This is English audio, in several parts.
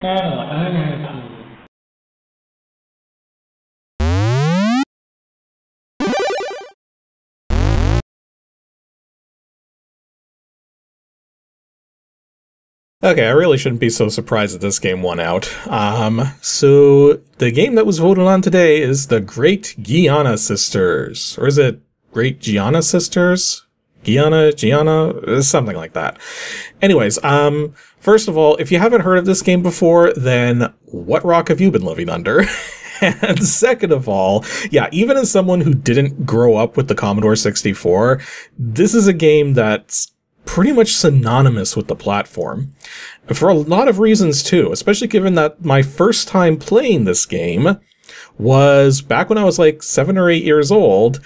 NNRG. Okay, I really shouldn't be so surprised that this game won out. So the game that was voted on today is the Great Giana Sisters. Or is it Great Giana Sisters? Giana? Something like that. Anyways, first of all, if you haven't heard of this game before, then what rock have you been living under? And second of all, yeah, even as someone who didn't grow up with the Commodore 64, this is a game that's pretty much synonymous with the platform. For a lot of reasons too, especially given that my first time playing this game was back when I was like 7 or 8 years old,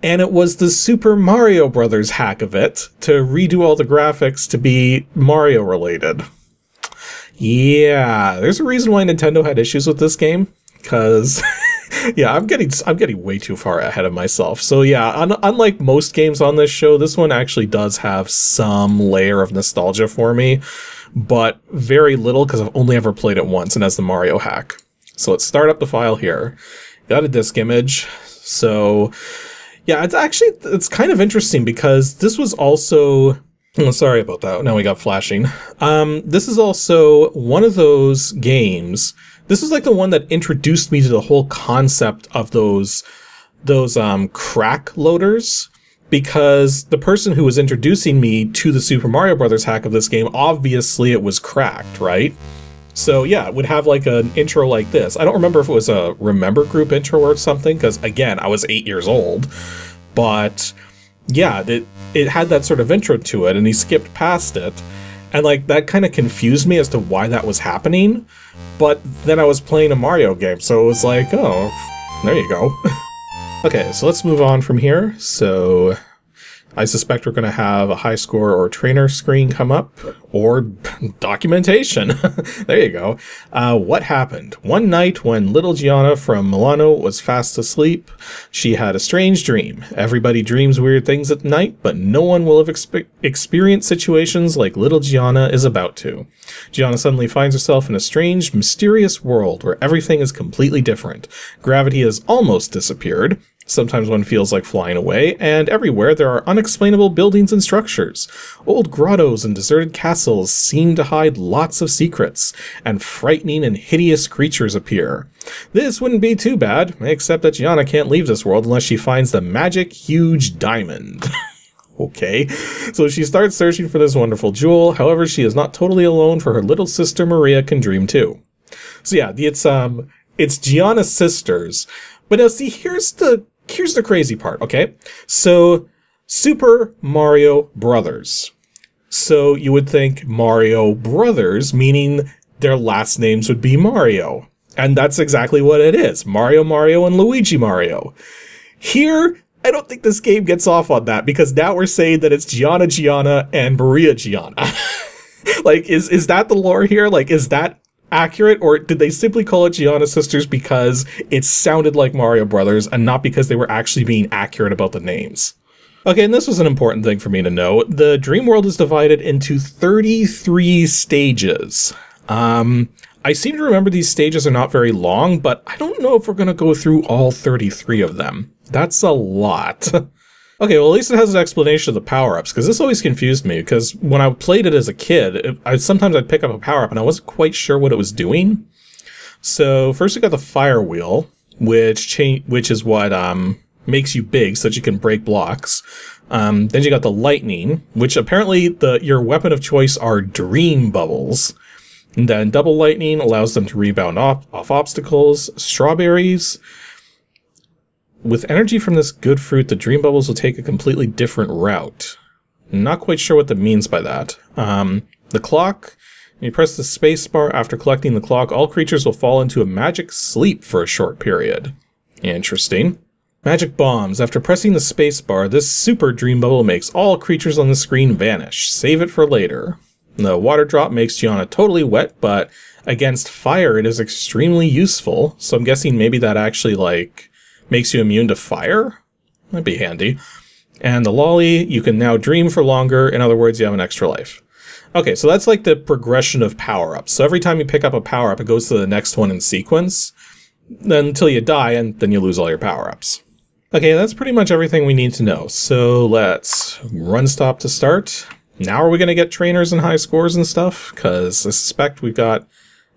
and it was the Super Mario Brothers hack of it to redo all the graphics to be Mario related. Yeah, there's a reason why Nintendo had issues with this game, because yeah, I'm getting way too far ahead of myself. So yeah, unlike most games on this show, this one actually does have some layer of nostalgia for me, but very little because I've only ever played it once, and as the Mario hack. So let's start up the file here. Got a disk image. So yeah, it's kind of interesting because this was also, oh, sorry about that. Now we got flashing. This is also one of those games. This is like the one that introduced me to the whole concept of those crack loaders, because the person who was introducing me to the Super Mario Brothers hack of this game, obviously it was cracked, right? So yeah, it would have like an intro like this. I don't remember if it was a Remember Group intro or something, because again, I was 8 years old, but yeah, it had that sort of intro to it, and he skipped past it. And like that kind of confused me as to why that was happening, but then I was playing a Mario game, so it was like, oh, there you go. Okay, so let's move on from here. So I suspect we're going to have a high score or trainer screen come up, or documentation. There you go. What happened? One night when little Giana from Milano was fast asleep, she had a strange dream. Everybody dreams weird things at night, but no one will have experienced situations like little Giana is about to. Giana suddenly finds herself in a strange, mysterious world where everything is completely different. Gravity has almost disappeared. Sometimes one feels like flying away, and everywhere there are unexplainable buildings and structures. Old grottos and deserted castles seem to hide lots of secrets, and frightening and hideous creatures appear. This wouldn't be too bad, except that Giana can't leave this world unless she finds the magic huge diamond. Okay, so she starts searching for this wonderful jewel. However, she is not totally alone, for her little sister Maria can dream too. So yeah, it's Giana Sisters. But now see, here's the crazy part, okay? So, Super Mario Brothers. So you would think Mario Brothers, meaning their last names would be Mario. And that's exactly what it is. Mario Mario and Luigi Mario. Here, I don't think this game gets off on that, because now we're saying that it's Giana Giana and Maria Giana. Like, is that the lore here? Like, is that accurate, or did they simply call it Giana Sisters because it sounded like Mario Brothers and not because they were actually being accurate about the names? Okay, and this was an important thing for me to know. The dream world is divided into 33 stages. I seem to remember these stages are not very long, but I don't know if we're going to go through all 33 of them. That's a lot. Okay, well, at least it has an explanation of the power-ups, because this always confused me, because when I played it as a kid, sometimes I'd pick up a power-up and I wasn't quite sure what it was doing. So first we got the fire wheel, which is what makes you big so that you can break blocks. Then you got the lightning, which apparently your weapon of choice are dream bubbles. And then double lightning allows them to rebound off obstacles. Strawberries. With energy from this good fruit, the dream bubbles will take a completely different route. Not quite sure what that means by that. The clock. When you press the space bar after collecting the clock, all creatures will fall into a magic sleep for a short period. Interesting. Magic bombs. After pressing the space bar, this super dream bubble makes all creatures on the screen vanish. Save it for later. The water drop makes Giana totally wet, but against fire it is extremely useful. So I'm guessing maybe that actually, like, makes you immune to fire? That'd be handy. And the lolly, you can now dream for longer. In other words, you have an extra life. Okay, so that's like the progression of power-ups. So every time you pick up a power-up, it goes to the next one in sequence, then until you die, and then you lose all your power-ups. Okay, that's pretty much everything we need to know. So let's run stop to start. Now are we going to get trainers and high scores and stuff? Because I suspect we've got,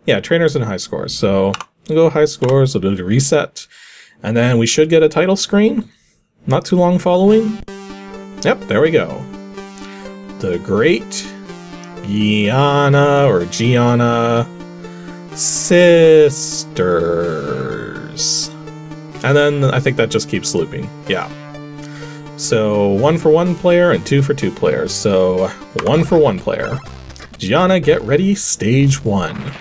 yeah, trainers and high scores. So we'll go high scores, we'll do the reset, and then we should get a title screen. Not too long following. Yep, there we go. The Great Giana or Giana Sisters. And then I think that just keeps looping. Yeah. So 1 for 1 player and 2 for 2 players. So 1 for 1 player. Giana, get ready, stage 1.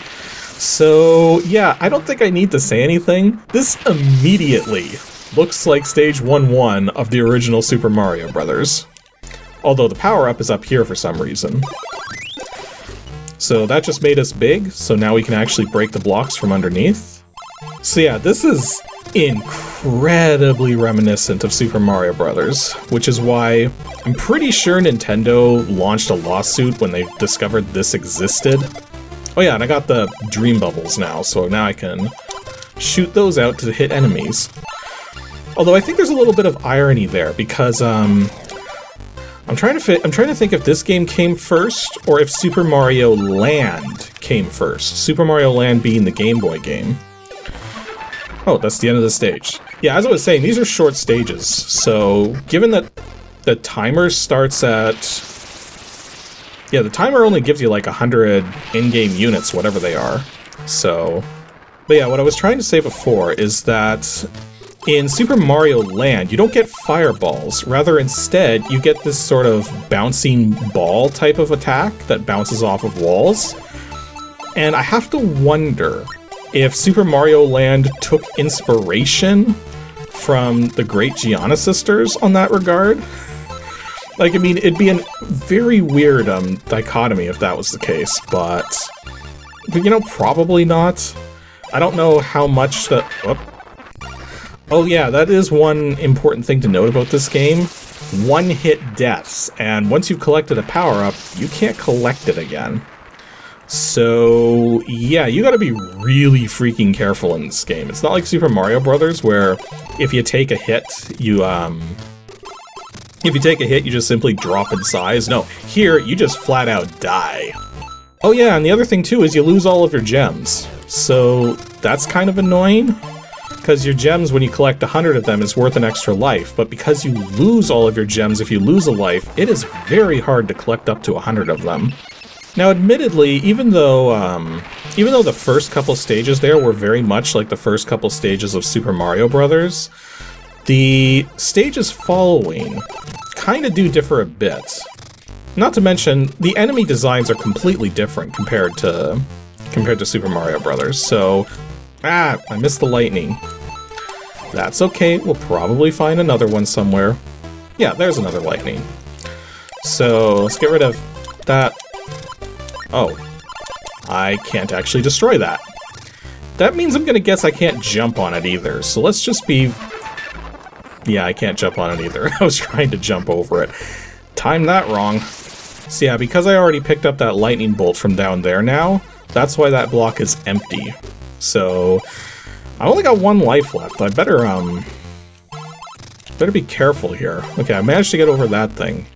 So yeah, I don't think I need to say anything. This immediately looks like stage 1-1 of the original Super Mario Brothers. Although the power-up is up here for some reason. So that just made us big, so now we can actually break the blocks from underneath. So yeah, this is incredibly reminiscent of Super Mario Brothers, which is why I'm pretty sure Nintendo launched a lawsuit when they discovered this existed. Oh yeah, and I got the Dream Bubbles now, so now I can shoot those out to hit enemies. Although I think there's a little bit of irony there, because I'm trying to think if this game came first, or if Super Mario Land came first. Super Mario Land being the Game Boy game. Oh, that's the end of the stage. Yeah, as I was saying, these are short stages, so given that the timer starts at... Yeah, the timer only gives you like 100 in-game units, whatever they are. So... But yeah, what I was trying to say before is that in Super Mario Land, you don't get fireballs. Rather, instead, you get this sort of bouncing ball type of attack that bounces off of walls. And I have to wonder if Super Mario Land took inspiration from the Great Giana Sisters on that regard. Like, I mean, it'd be a very weird dichotomy if that was the case, but you know, probably not. I don't know how much the... Oh yeah, that is one important thing to note about this game. One-hit deaths, and once you've collected a power-up, you can't collect it again. So yeah, you gotta be really freaking careful in this game. It's not like Super Mario Brothers, where if you take a hit, you just simply drop in size. No, here, you just flat out die. Oh yeah, and the other thing too is you lose all of your gems. So that's kind of annoying, because your gems, when you collect 100 of them, is worth an extra life, but because you lose all of your gems if you lose a life, it is very hard to collect up to 100 of them. Now admittedly, even though the first couple stages there were very much like the first couple stages of Super Mario Brothers, the stages following kind of do differ a bit. Not to mention, the enemy designs are completely different compared to Super Mario Brothers, so... Ah, I missed the lightning. That's okay, we'll probably find another one somewhere. Yeah, there's another lightning. So, let's get rid of that. Oh. I can't actually destroy that. That means I'm gonna guess I can't jump on it either, so let's just be... Yeah, I can't jump on it either. I was trying to jump over it. Timed that wrong. So yeah, because I already picked up that lightning bolt from down there now, that's why that block is empty. So, I only got 1 life left. I better be careful here. Okay, I managed to get over that thing.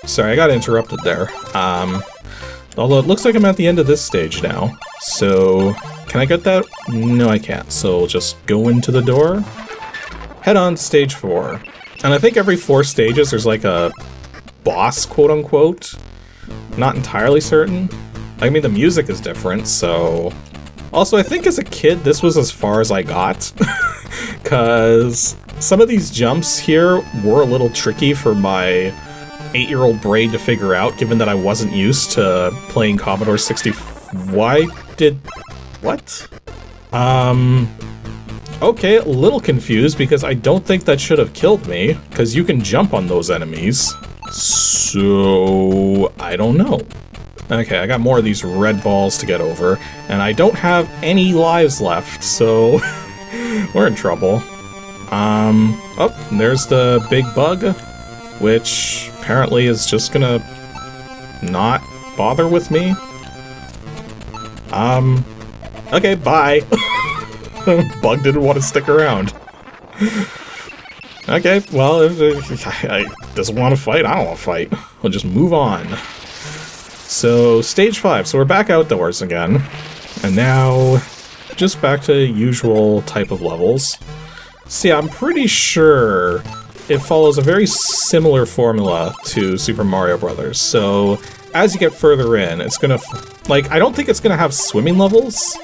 Sorry, I got interrupted there. Although it looks like I'm at the end of this stage now. So, can I get that? No, I can't. So, we'll just go into the door. Head on to stage 4. And I think every 4 stages there's like a boss, quote-unquote. Not entirely certain. I mean, the music is different, so... Also, I think as a kid, this was as far as I got. Because some of these jumps here were a little tricky for my 8-year-old brain to figure out, given that I wasn't used to playing Commodore 64. Why did... What? Okay, a little confused, because I don't think that should have killed me, because you can jump on those enemies. So... I don't know. Okay, I got more of these red balls to get over, and I don't have any lives left, so we're in trouble. Oh, there's the big bug, which apparently is just gonna not bother with me. Okay, bye. Bug didn't want to stick around. Okay, well, if I doesn't want to fight, I don't want to fight. We'll just move on. So, stage 5. So we're back outdoors again. And now, just back to usual type of levels. See, I'm pretty sure it follows a very similar formula to Super Mario Bros. So, as you get further in, it's gonna... Like, I don't think it's gonna have swimming levels.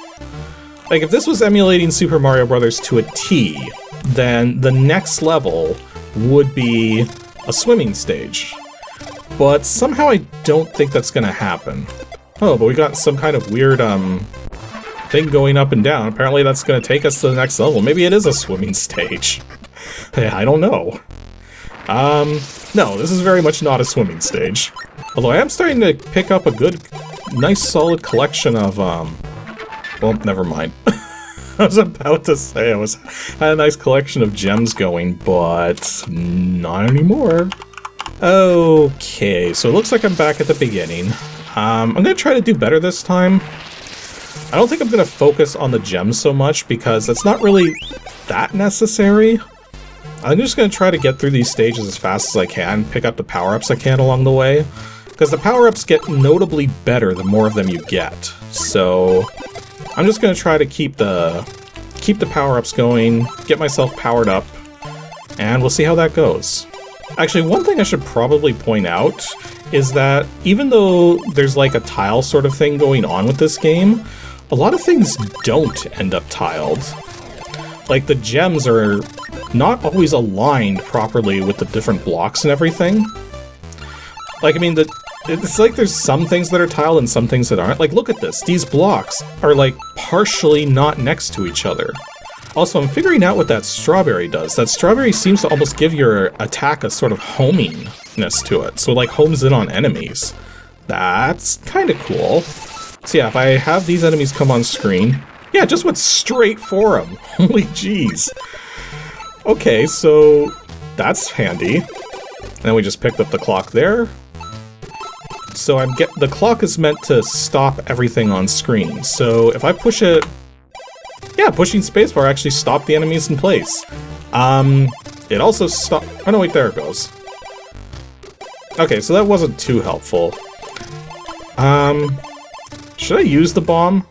Like, if this was emulating Super Mario Bros. To a T, then the next level would be a swimming stage. But somehow I don't think that's gonna happen. Oh, but we got some kind of weird, thing going up and down. Apparently that's gonna take us to the next level. Maybe it is a swimming stage. Yeah, I don't know. No, this is very much not a swimming stage. Although I am starting to pick up a good, nice solid collection of, well, never mind. I was about to say I had a nice collection of gems going, but not anymore. Okay, so it looks like I'm back at the beginning. I'm gonna try to do better this time. I don't think I'm gonna focus on the gems so much because it's not really that necessary. I'm just gonna try to get through these stages as fast as I can, pick up the power-ups I can along the way, because the power-ups get notably better the more of them you get. So I'm just gonna try to keep the power-ups going, get myself powered up, and we'll see how that goes. Actually, one thing I should probably point out is that even though there's like a tile sort of thing going on with this game, a lot of things don't end up tiled. Like, the gems are not always aligned properly with the different blocks and everything. Like, I mean, it's like there's some things that are tiled and some things that aren't. Like, look at this. These blocks are, like, partially not next to each other. Also, I'm figuring out what that strawberry does. That strawberry seems to almost give your attack a sort of homingness to it. So it, like, homes in on enemies. That's kind of cool. So yeah, if I have these enemies come on screen... Yeah, just went straight for them. Holy jeez. Okay, so that's handy. And then we just picked up the clock there. So the clock is meant to stop everything on screen. So if I push it... Yeah, pushing spacebar actually stopped the enemies in place. It also stopped... Oh no, wait, there it goes. Okay, so that wasn't too helpful. Should I use the bomb?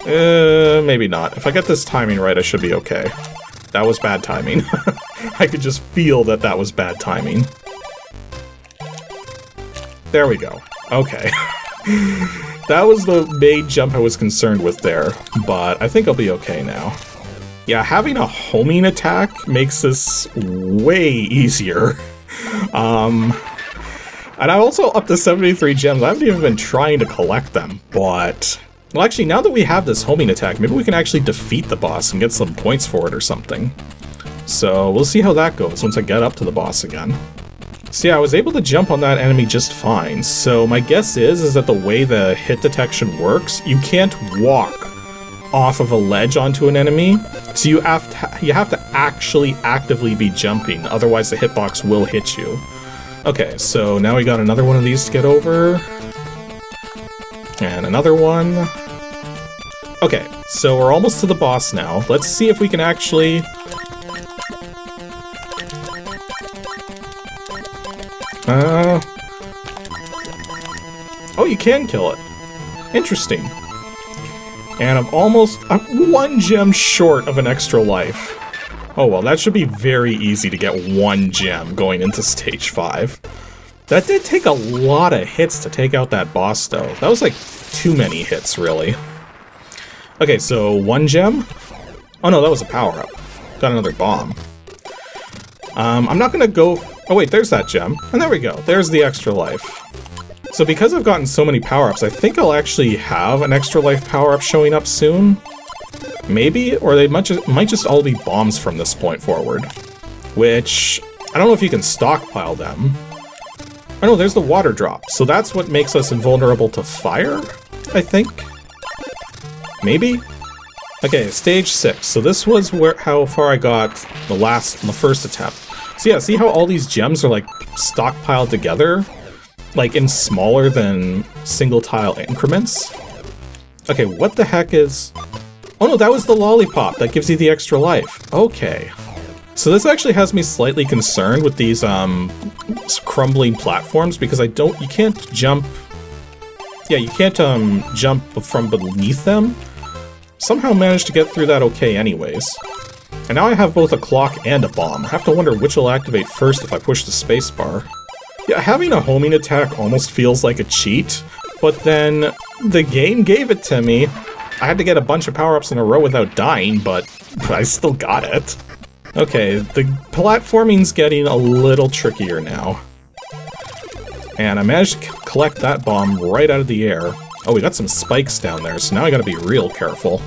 Maybe not. If I get this timing right, I should be okay. That was bad timing. I could just feel that that was bad timing. There we go. Okay. That was the main jump I was concerned with there, but I think I'll be okay now. Yeah, having a homing attack makes this way easier. And I'm also up to 73 gems. I haven't even been trying to collect them, but... Well, actually, now that we have this homing attack, maybe we can actually defeat the boss and get some points for it or something. So, we'll see how that goes once I get up to the boss again. So yeah, I was able to jump on that enemy just fine. So my guess is that the way the hit detection works, you can't walk off of a ledge onto an enemy. So you have to actually actively be jumping, otherwise the hitbox will hit you. Okay, so now we got another one of these to get over. And another one. Okay, so we're almost to the boss now. Let's see if we can actually... Oh, you can kill it. Interesting. And I'm one gem short of an extra life. Oh well, that should be very easy to get one gem going into stage 5. That did take a lot of hits to take out that boss, though. That was like too many hits, really. Okay, so 1 gem. Oh no, that was a power-up. Got another bomb. I'm not gonna go... Oh wait, there's that gem. And there we go. There's the extra life. So because I've gotten so many power-ups, I think I'll actually have an extra life power-up showing up soon. Maybe? Or they might just all be bombs from this point forward. Which... I don't know if you can stockpile them. Oh no, there's the water drop. So that's what makes us invulnerable to fire, I think? Maybe? Okay, stage 6. So this was how far I got the first attempt. So yeah, see how all these gems are like stockpiled together? like in smaller than single tile increments. Okay, what the heck is... Oh no, that was the lollipop that gives you the extra life. Okay. So this actually has me slightly concerned with these crumbling platforms, because you can't jump... Yeah, you can't jump from beneath them. Somehow managed to get through that okay anyways. And now I have both a clock and a bomb. I have to wonder which will activate first if I push the spacebar. Yeah, having a homing attack almost feels like a cheat, but then the game gave it to me. I had to get a bunch of power-ups in a row without dying, but I still got it. Okay, the platforming's getting a little trickier now. And I managed to collect that bomb right out of the air. Oh, we got some spikes down there, so now I gotta be real careful.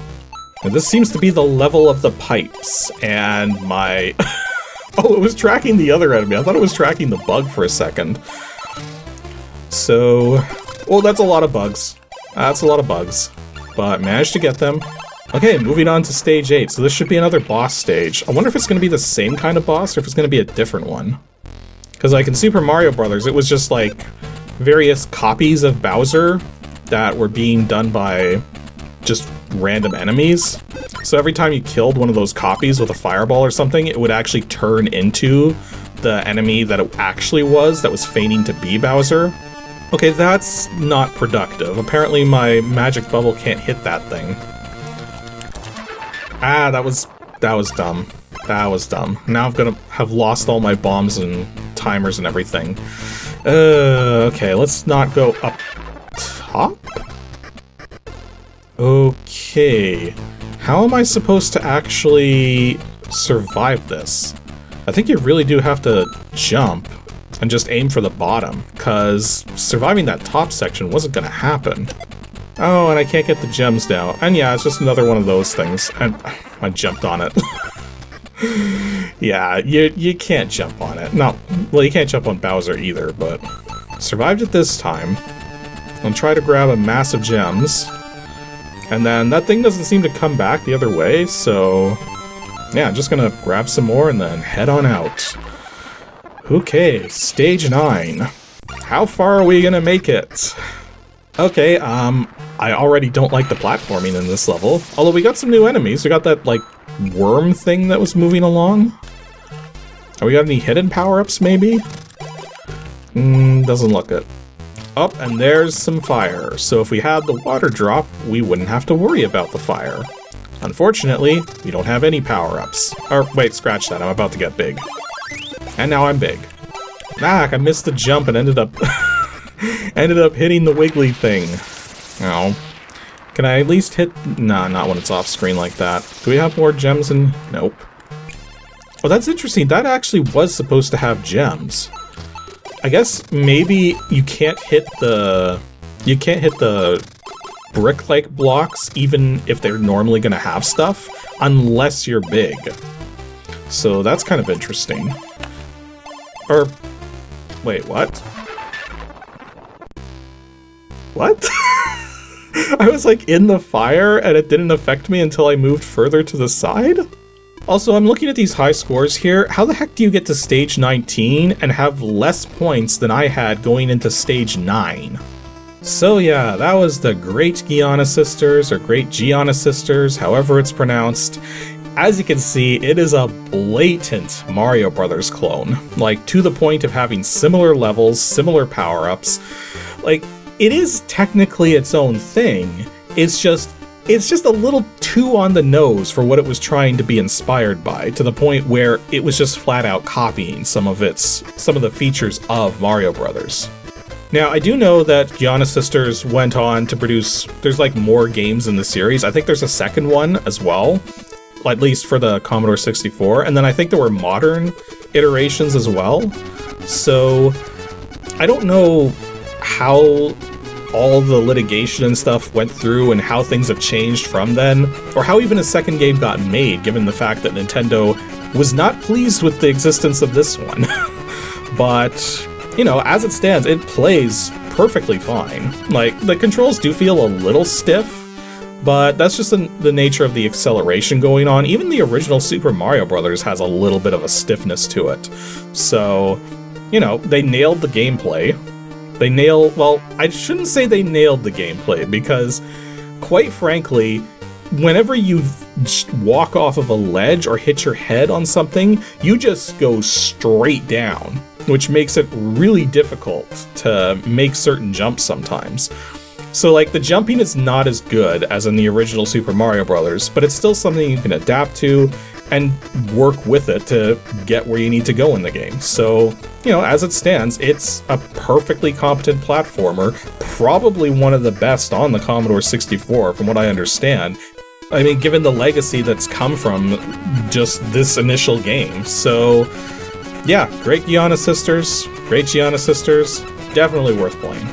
And this seems to be the level of the pipes, and my... Oh, it was tracking the other enemy. I thought it was tracking the bug for a second. So... Well, that's a lot of bugs. That's a lot of bugs. But managed to get them. Okay, moving on to stage 8. So this should be another boss stage. I wonder if it's going to be the same kind of boss, or if it's going to be a different one. Because like in Super Mario Brothers, it was just like various copies of Bowser that were being done by just random enemies. So every time you killed one of those copies with a fireball or something, it would actually turn into the enemy that it actually was, that was feigning to be Bowser. Okay, that's not productive. Apparently my magic bubble can't hit that thing. Ah, that was dumb. That was dumb. Now I'm gonna have lost all my bombs and timers and everything. Okay, let's not go up top? Okay. How am I supposed to actually survive this? I think you really do have to jump and just aim for the bottom, because surviving that top section wasn't gonna happen. Oh, and I can't get the gems down. And yeah, it's just another one of those things. And I jumped on it. Yeah, you can't jump on it. No, well, you can't jump on Bowser either, but survived it this time. I'll try to grab a mass of gems. And then that thing doesn't seem to come back the other way, so... Yeah, I'm just gonna grab some more and then head on out. Okay, stage 9. How far are we gonna make it? Okay, I already don't like the platforming in this level. Although we got some new enemies. We got that, like, worm thing that was moving along. Have we got any hidden power-ups, maybe? Doesn't look it. Oh, and there's some fire. So if we had the water drop, we wouldn't have to worry about the fire. Unfortunately, we don't have any power-ups. Or, wait, scratch that. I'm about to get big. And now I'm big. Ah, I missed the jump and ended up... ended up hitting the wiggly thing. Oh. Can I at least hit... Nah, not when it's off screen like that. Do we have more gems in... Nope. Oh, that's interesting. That actually was supposed to have gems. I guess maybe you can't hit the... You can't hit the brick-like blocks even if they're normally gonna have stuff, unless you're big. So that's kind of interesting. Or... Wait, what? What? I was like in the fire and it didn't affect me until I moved further to the side? Also, I'm looking at these high scores here. How the heck do you get to stage 19 and have less points than I had going into stage 9? So yeah, that was the Great Giana Sisters, or Great Giana Sisters, however it's pronounced. As you can see, it is a blatant Mario Brothers clone. Like, to the point of having similar levels, similar power-ups. Like, it is technically its own thing. It's just a little too on the nose for what it was trying to be inspired by, to the point where it was just flat out copying some of the features of Mario Brothers. Now, I do know that Giana Sisters went on to produce, there's like more games in the series. I think there's a second one as well, at least for the Commodore 64, and then I think there were modern iterations as well. So, I don't know how all the litigation and stuff went through and how things have changed from then, or how even a second game got made, given the fact that Nintendo was not pleased with the existence of this one. But, you know, as it stands, it plays perfectly fine. Like, the controls do feel a little stiff, but that's just the nature of the acceleration going on. Even the original Super Mario Brothers has a little bit of a stiffness to it. So, you know, they nailed the gameplay. Well, I shouldn't say they nailed the gameplay, because quite frankly, whenever you walk off of a ledge or hit your head on something, you just go straight down, which makes it really difficult to make certain jumps sometimes. So like the jumping is not as good as in the original Super Mario Bros., but it's still something you can adapt to and work with it to get where you need to go in the game. So, you know, as it stands, it's a perfectly competent platformer, probably one of the best on the Commodore 64 from what I understand. I mean, given the legacy that's come from just this initial game. So yeah, Great Giana Sisters, definitely worth playing.